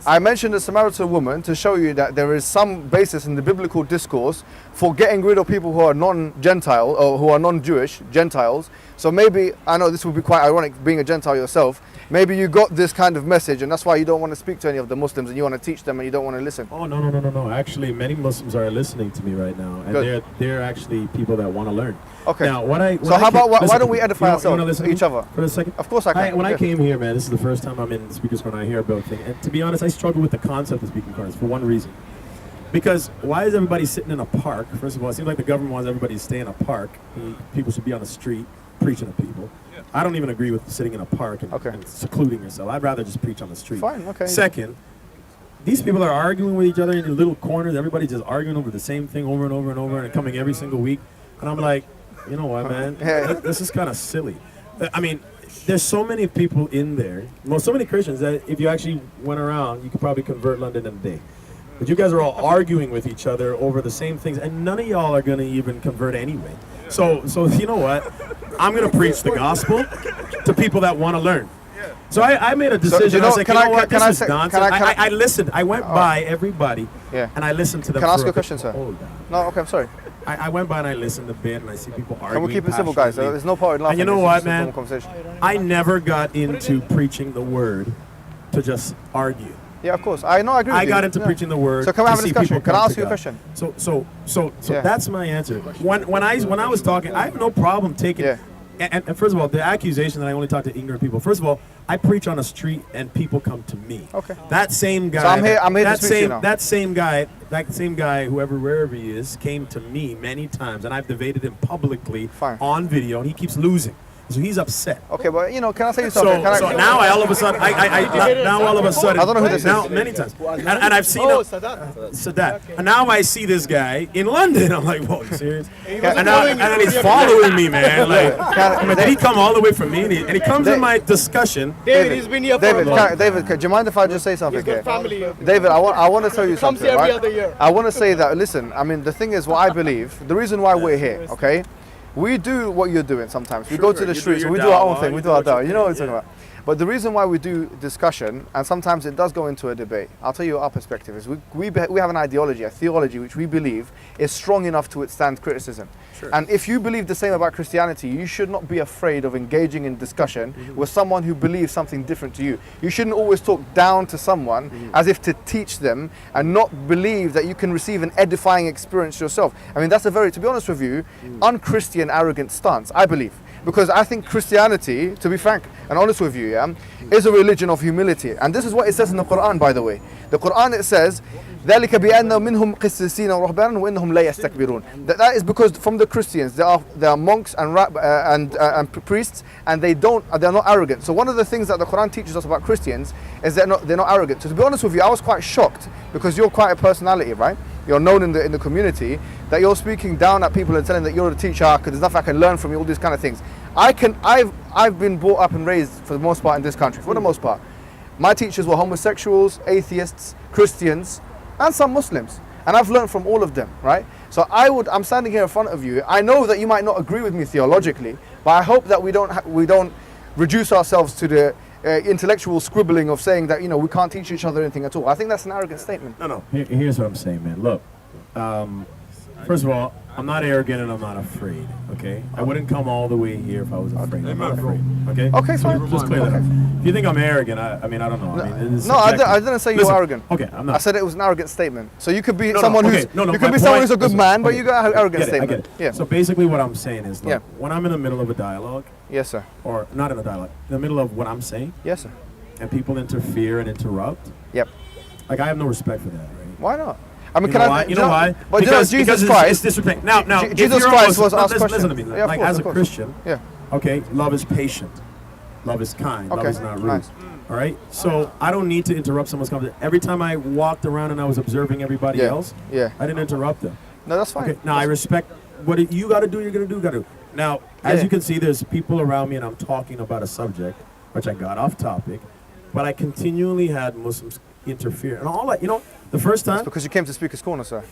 I mentioned the Samaritan woman to show you that there is some basis in the biblical discourse for getting rid of people who are non-Gentile or who are non-Jewish, Gentiles. So maybe, I know this would be quite ironic being a Gentile yourself, maybe you got this kind of message and that's why you don't want to speak to any of the Muslims and you want to teach them and you don't want to listen. Oh, no. Actually, many Muslims are listening to me right now, and they're actually people that want to learn. Okay. Now, why don't we edify ourselves, each other? For a second? Of course I can. When I came here, man, this is the first time I'm in the Speaker's Corner. I hear about things. And to be honest, I struggle with the concept of speaking corners for one reason. Because why is everybody sitting in a park? First of all, it seems like the government wants everybody to stay in a park. People should be on the street preaching to people. I don't even agree with sitting in a park and secluding yourself. I'd rather just preach on the street. Fine, okay. Second, these people are arguing with each other in little corners. Everybody's just arguing over the same thing over and over and over and coming every single week. And I'm like, you know what, man? This is kind of silly. I mean, there's so many people in there, so many Christians that if you actually went around, you could probably convert London in a day. But you guys are all arguing with each other over the same things, and none of y'all are going to even convert anyway. So you know what? I'm going to preach the gospel to people that want to learn. So I made a decision. I said, this is nonsense. I listened. I went by everybody, and I listened to them. Can I ask you a question, sir? No, okay, I'm sorry. I went by and I listened a bit, and I see people arguing. Can we keep it civil, guys? There's no point in laughing. And you know what, man? I never got into preaching the word to just argue. Yeah, of course. I agree with you. I got into preaching the word. So can we have a discussion? Can I ask you a question? So that's my answer. When I was talking, I have no problem taking. And first of all, the accusation that I only talk to ignorant people. First of all, I preach on the street and people come to me. Okay. That same guy. So I'm here to speak to you now. That same guy, wherever he is, came to me many times, and I've debated him publicly on video, and he keeps losing. So he's upset. Okay, but can I say you something? So now all of a sudden, now all of a sudden, I don't know who this now is. many times, and I've seen Sadat. And now I see this guy in London. I'm like, whoa, you serious? And then he's following me, man. Like, did he come all the way from me? And he comes in my discussion. David, he's been here for a month. David, do you mind if I just say something? He's got family. David, I want to tell you something. Comes every other year. I want to say that. Listen, I mean, the thing is, what I believe, the reason why we're here, okay? We do what you're doing sometimes. We go to the streets, we do our own thing, we do our dawah. You know what I'm talking about. But the reason why we do discussion, and sometimes it does go into a debate, I'll tell you our perspective, is we have an ideology, a theology, which we believe is strong enough to withstand criticism. Sure. And if you believe the same about Christianity, you should not be afraid of engaging in discussion with someone who believes something different to you. You shouldn't always talk down to someone as if to teach them and not believe that you can receive an edifying experience yourself. I mean, that's a very, to be honest with you, un-Christian, arrogant stance, I believe. Because I think Christianity, to be frank and honest with you, is a religion of humility. And this is what it says in the Quran, by the way. The Quran, it says, ذَلِكَ بِأَنَّ مِنْهُمْ قِسِّسِينَ وَرُهْبَانًا وَإِنَّهُم لَا يَسْتَكْبِرُونَ. That is because from the Christians, there are monks and priests, and they're not arrogant. So one of the things that the Quran teaches us about Christians is they're not arrogant. So to be honest with you, I was quite shocked because you're quite a personality, right? You're known in the community, that you're speaking down at people and telling that you're a teacher because there's nothing I can learn from you, all these kind of things. I've been brought up and raised for the most part in this country, for the most part. My teachers were homosexuals, atheists, Christians, and some Muslims. And I've learned from all of them, right? So I'm standing here in front of you. I know that you might not agree with me theologically, but I hope that we don't reduce ourselves to the intellectual scribbling of saying that, we can't teach each other anything at all. I think that's an arrogant statement. No. Here's what I'm saying, man. Look, first of all, I'm not arrogant and I'm not afraid, okay? I wouldn't come all the way here if I was afraid. I'm not afraid, okay? Okay, fine. Just clear that up. If you think I'm arrogant, I don't know. I didn't say you were arrogant. Okay, I'm not. I said it was an arrogant statement. So you could be someone who's a good man, but you got an arrogant statement. I get it. Yeah. So basically what I'm saying is, look, when I'm in the middle of a dialogue, yes, sir. Or not in a dialogue, in the middle of what I'm saying, yes, sir, and people interfere and interrupt, yep, like I have no respect for that, right? Why not? I mean, you know why? But because Jesus Christ, it's disrespect. Now, Jesus Christ was asked questions. Listen to me. Yeah, like as a Christian, okay, love is patient, love is kind, love is not rude. Nice. All right, so I don't need to interrupt someone's conversation. Every time I walked around and I was observing everybody else, I didn't interrupt them. No, that's fine. Okay, now I respect what you got to do. You're gonna do. Got to. Now, as you can see, there's people around me, and I'm talking about a subject which I got off topic, but I continually had Muslims interfere. And all that, the first time. Because you came to Speaker's Corner, sir.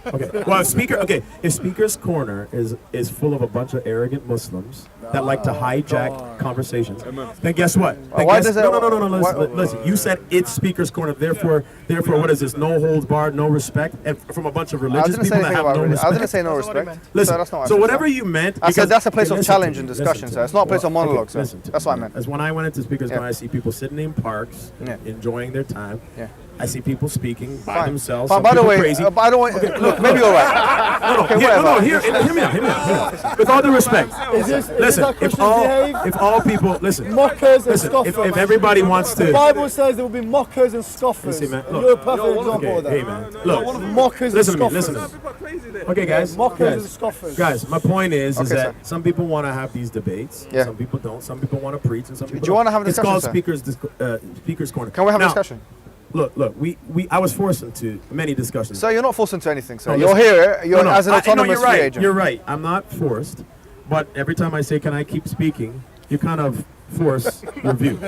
Okay. Well, if Speaker's Corner is full of a bunch of arrogant Muslims that like to hijack conversations, then guess what? Why does that? No. Listen. You said it's Speaker's Corner. Therefore, what is this? No holds barred, no respect, and from a bunch of religious people that have no respect. I didn't say no respect. Listen. Sir, that's not what So I whatever you meant. I said that's a place of challenge and discussion, sir. It's not a place of monologue, sir. That's what I meant. As when I went into Speaker's Corner, I see people sitting in parks, enjoying their time. Yeah. I see people speaking by themselves. By the way, crazy. I don't want. Look, maybe you're right. Hear me out. With all due respect, listen. If all people listen, mockers and scoffers. If everybody wants to, the Bible says there will be mockers and scoffers. Listen, man, You're a perfect example of that. Hey man, look, mockers and scoffers. Listen to me. Okay, guys. Mockers and scoffers. Guys, my point is Okay, that sir. some people want to have these debates. Yeah. Some people don't. Some people want to preach, and some people. Do you want to have a discussion, It's called sir? Speaker's Corner. Can we have a Now, discussion? Look. I was forced into many discussions. Sir, you're not forced into anything, sir. No, You're listen. here. You're as an autonomous free agent. You're right. I'm not forced, but every time I say, "Can I keep speaking?" you kind of force review.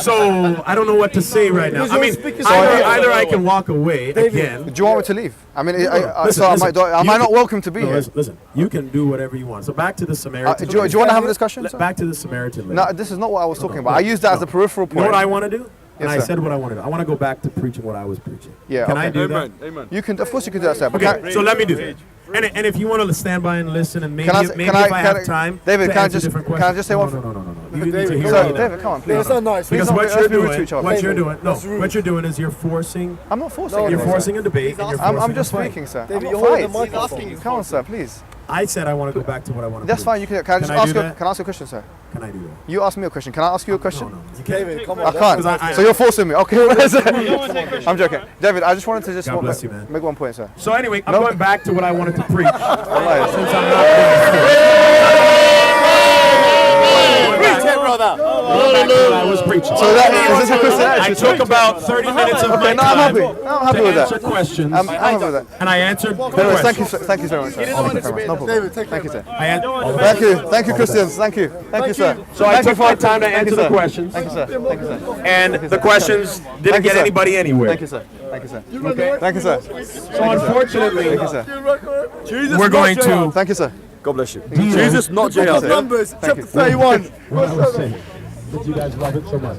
So I don't know what to say right now. I mean, either I can walk away again. Do you want me to leave? I mean, Listen, am I not welcome to be here? Listen, you can do whatever you want. So back to the Samaritan. Do you want to have a discussion, sir? Back to the Samaritan lady. No, this is not what I was talking about. I used that as a peripheral You know point. what I want to do? Yes, And I sir. said what I want to do. I want to go back to preaching what I was preaching. Yeah, Can I okay. do that? Amen. You can, of course, you can do that, sir. But Okay, so let me do that. And if you want to stand by and listen, and maybe if I have time, David, to can I answer just different can I questions. just say one? No. You need to hear Sir, me. David, come on, please. It's not nice. Because Please what don't you're be rude to doing, each other. what you're doing is you're forcing. I'm not forcing No, anything, You're sir. forcing a debate. And you're I'm forcing just a fight. speaking, sir. David, I'm you're not holding the fight. microphone. Come on, sir, please. I said I want to go back to what I want to. That's fine. You can I just Can I ask do you? that? Can I ask you a question, sir? Can I do that? You ask me a question. Can I ask you a question? No. David, come on. I can't. I- So you're forcing me. Okay, what is it? I'm joking. David, I just wanted to just God bless you, man. make one point, sir. So anyway, I'm going back to what I wanted to preach. Since I'm not I was preaching. So that is this a Christian I attitude? took about 30 minutes of my Okay, no, time I'm happy to with answer that. questions, I'm happy with that. and I answered the Anyways, thank you, questions. thank you very much, sir. Thank you very much. No problem. David, take Thank you, care. sir. Thank you, Christians. Thank you, sir. So I took my time to answer the sir. questions, Thank you, sir. Thank you, sir. and the questions Thank didn't you, get sir. anybody anywhere. Thank you, sir. Thank you, sir. Okay. Thank you, sir. So unfortunately, Thank you, sir. we're going to. Thank you, sir. God bless you. Jesus, not jihad. Numbers, Thank you. chapter 31. What I was saying, that you guys love it so much.